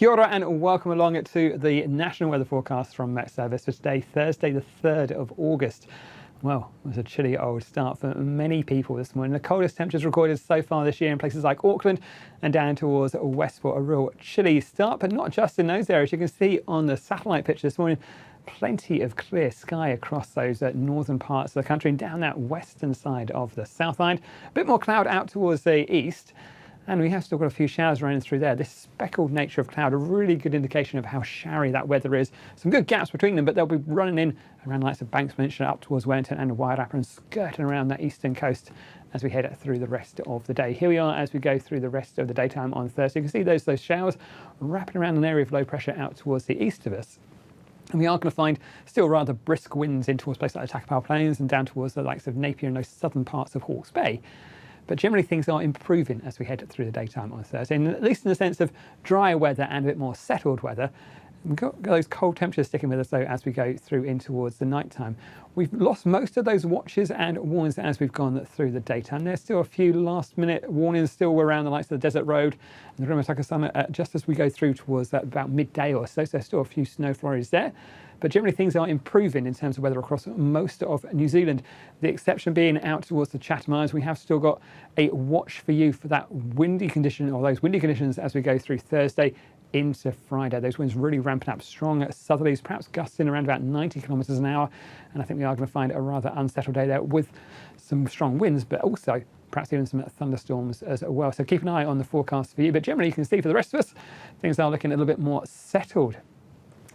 Kia ora and welcome along to the national weather forecast from Met Service for today, Thursday the 3rd of August. Well, it was a chilly old start for many people this morning. The coldest temperatures recorded so far this year in places like Auckland and down towards Westport. A real chilly start, but not just in those areas. You can see on the satellite picture this morning, plenty of clear sky across those northern parts of the country and down that western side of the South Island. A bit more cloud out towards the east. And we have still got a few showers running through there. This speckled nature of cloud, a really good indication of how showery that weather is. Some good gaps between them, but they'll be running in around the likes of Banks Peninsula up towards Wellington and Wairarapa and skirting around that eastern coast as we head through the rest of the day. Here we are as we go through the rest of the daytime on Thursday. You can see those showers wrapping around an area of low pressure out towards the east of us. And we are going to find still rather brisk winds in towards places like the Takapau Plains and down towards the likes of Napier and those southern parts of Hawke's Bay. But generally things are improving as we head through the daytime on Thursday, and at least in the sense of drier weather and a bit more settled weather. We've got those cold temperatures sticking with us though as we go through in towards the night time. We've lost most of those watches and warnings as we've gone through the daytime. There's still a few last minute warnings still around the likes of the Desert Road and the Rimutaka Summit just as we go through towards that about midday or so. So there's still a few snow flurries there. But generally things are improving in terms of weather across most of New Zealand. The exception being out towards the Chatham Islands. We have still got a watch for you for that windy condition or those windy conditions as we go through Thursday into Friday. Those winds really ramping up, strong southerlies, perhaps gusting around about 90 kilometres an hour. And I think we are going to find a rather unsettled day there with some strong winds, but also perhaps even some thunderstorms as well. So keep an eye on the forecast for you. But generally you can see for the rest of us, things are looking a little bit more settled.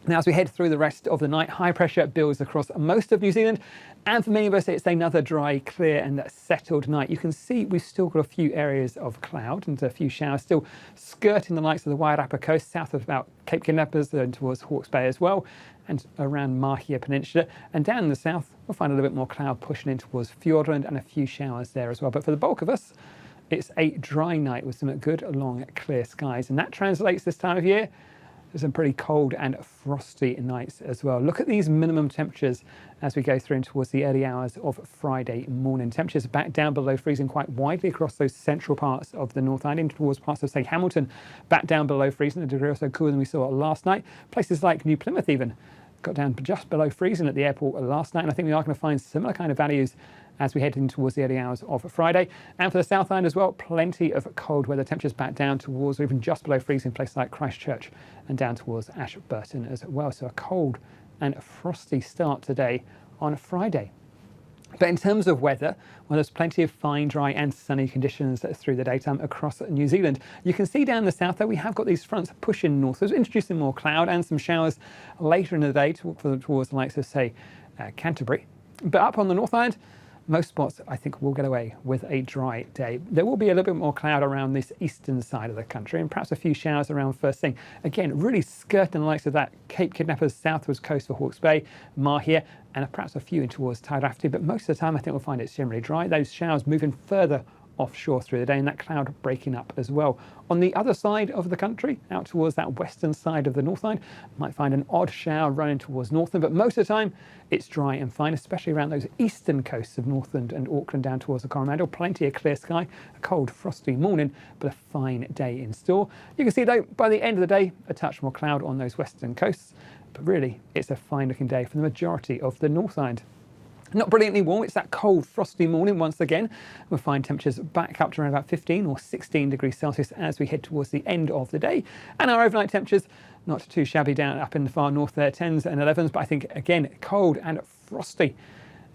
Now, as we head through the rest of the night, high pressure builds across most of New Zealand. And for many of us, it's another dry, clear and settled night. You can see we've still got a few areas of cloud and a few showers still skirting the likes of the Wairarapa coast, south of about Cape Kidnappers and towards Hawke's Bay as well, and around Mahia Peninsula. And down in the south, we'll find a little bit more cloud pushing in towards Fiordland and a few showers there as well. But for the bulk of us, it's a dry night with some good, long, clear skies. And that translates this time of year to some pretty cold and frosty nights as well. Look at these minimum temperatures as we go through towards the early hours of Friday morning. Temperatures back down below freezing quite widely across those central parts of the North Island, towards parts of, say, Hamilton, back down below freezing, a degree or so cooler than we saw last night. Places like New Plymouth even got down just below freezing at the airport last night, and I think we are going to find similar kind of values as we head in towards the early hours of Friday. And for the South Island as well, plenty of cold weather. Temperatures back down towards or even just below freezing places like Christchurch and down towards Ashburton as well. So a cold and frosty start today on Friday. But in terms of weather, well, there's plenty of fine, dry and sunny conditions through the daytime across New Zealand. You can see down the south there we have got these fronts pushing northwards, introducing more cloud and some showers later in the day towards the likes of, say, Canterbury. But up on the North Island, most spots, I think, will get away with a dry day. There will be a little bit more cloud around this eastern side of the country and perhaps a few showers around first thing. Again, really skirting the likes of that Cape Kidnappers southwards coast for Hawke's Bay, Mahia, and perhaps a few in towards Tairāwhiti. But most of the time, I think we'll find it's generally dry. Those showers moving further offshore through the day and that cloud breaking up as well. On the other side of the country, out towards that western side of the North Island, might find an odd shower running towards Northland, but most of the time it's dry and fine, especially around those eastern coasts of Northland and Auckland down towards the Coromandel. Plenty of clear sky, a cold, frosty morning, but a fine day in store. You can see though, by the end of the day, a touch more cloud on those western coasts, but really it's a fine looking day for the majority of the North Island. Not brilliantly warm, it's that cold, frosty morning once again. We'll find temperatures back up to around about 15 or 16 degrees Celsius as we head towards the end of the day. And our overnight temperatures, not too shabby down up in the far north there, 10s and 11s, but I think, again, cold and frosty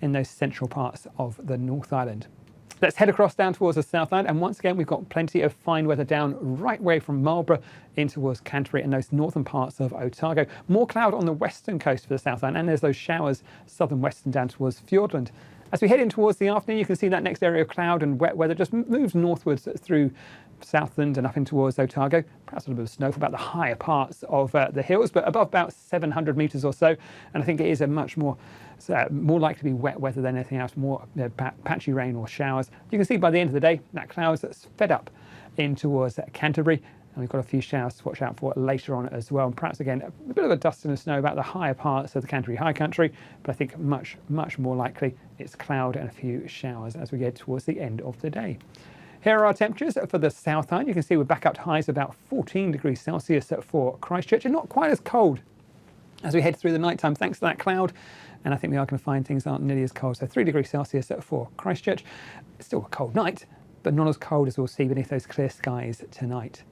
in those central parts of the North Island. Let's head across down towards the South Island, and once again we've got plenty of fine weather down right way from Marlborough in towards Canterbury and those northern parts of Otago. More cloud on the western coast for the South Island, and there's those showers southern western down towards Fiordland. As we head in towards the afternoon, you can see that next area of cloud and wet weather just moves northwards through Southland and up in towards Otago. Perhaps a little bit of snow for about the higher parts of the hills, but above about 700 metres or so. And I think it is a much more likely to be wet weather than anything else, more patchy rain or showers. You can see by the end of the day, that clouds that's fed up in towards Canterbury. And we've got a few showers to watch out for later on as well. And perhaps, again, a bit of a dust and a snow about the higher parts of the Canterbury High Country. But I think much more likely it's cloud and a few showers as we get towards the end of the day. Here are our temperatures for the South Island. You can see we're back up to highs of about 14 degrees Celsius for Christchurch, and not quite as cold as we head through the night time thanks to that cloud. And I think we are going to find things aren't nearly as cold. So 3 degrees Celsius for Christchurch. It's still a cold night, but not as cold as we'll see beneath those clear skies tonight.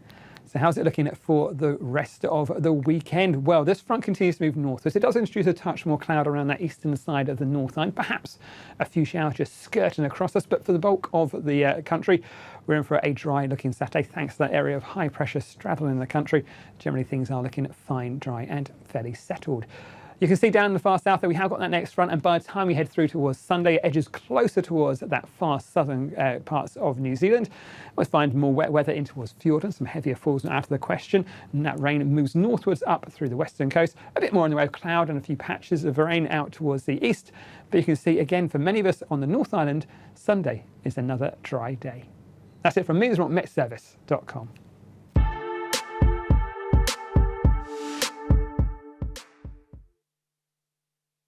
So how's it looking for the rest of the weekend? Well, this front continues to move northwards. It does introduce a touch more cloud around that eastern side of the North Island. Perhaps a few showers just skirting across us, but for the bulk of the country, we're in for a dry looking Saturday thanks to that area of high pressure straddling the country. Generally, things are looking fine, dry and fairly settled. You can see down in the far south that we have got that next front, and by the time we head through towards Sunday, it edges closer towards that far southern parts of New Zealand. We'll find more wet weather in towards Fiordland, some heavier falls not out of the question, and that rain moves northwards up through the western coast. A bit more in the way of cloud and a few patches of rain out towards the east, but you can see again for many of us on the North Island, Sunday is another dry day. That's it from me, this is from metservice.com.